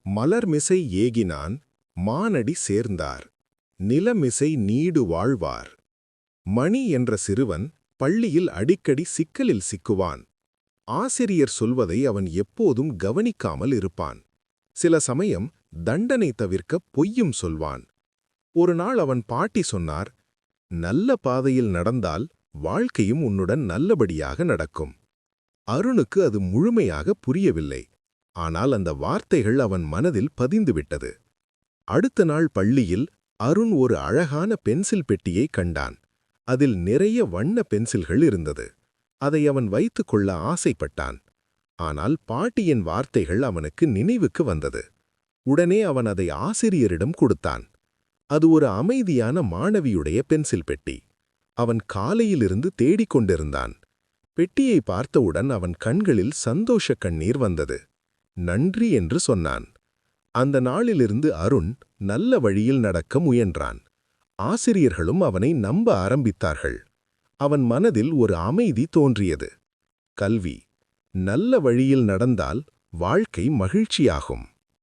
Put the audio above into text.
மலர்மிசை ஏகினான் மானடி சேர்ந்தார் நிலமிசை நீடு வாழ்வார். மணி என்ற சிறுவன் பள்ளியில் அடிக்கடி சிக்கலில் சிக்குவான். ஆசிரியர் சொல்வதை அவன் எப்போதும் கவனிக்காமல் இருப்பான். சில சமயம் தண்டனை தவிர்க்க பொய்யும் சொல்வான். ஒரு நாள் அவன் பாட்டி சொன்னார், நல்ல பாதையில் நடந்தால் வாழ்க்கையும் உன்னுடன் நல்லபடியாக நடக்கும். அருணுக்கு அது முழுமையாக புரியவில்லை. ஆனால் அந்த வார்த்தைகள் அவன் மனதில் பதிந்துவிட்டது. அடுத்த நாள் பள்ளியில் அருண் ஒரு அழகான பென்சில் பெட்டியை கண்டான். அதில் நிறைய வண்ண பென்சில்கள் இருந்தது. அதை அவன் வைத்துக் கொள்ள ஆசைப்பட்டான். ஆனால் பாட்டியின் வார்த்தைகள் அவனுக்கு நினைவுக்கு வந்தது. உடனே அவன் அதை ஆசிரியரிடம் கொடுத்தான். அது ஒரு அமைதியான மாணவியுடைய பென்சில் பெட்டி. அவன் காலையிலிருந்து தேடிக்கொண்டிருந்தான். பெட்டியை பார்த்தவுடன் அவன் கண்களில் சந்தோஷ கண்ணீர் வந்தது. நன்றி என்று சொன்னான். அந்த நாளிலிருந்து அருண் நல்ல வழியில் நடக்க முயன்றான். ஆசிரியர்களும் அவனை நம்ப ஆரம்பித்தார்கள். அவன் மனதில் ஒரு அமைதி தோன்றியது. கல்வி நல்ல வழியில் நடந்தால் வாழ்க்கை மகிழ்ச்சியாகும்.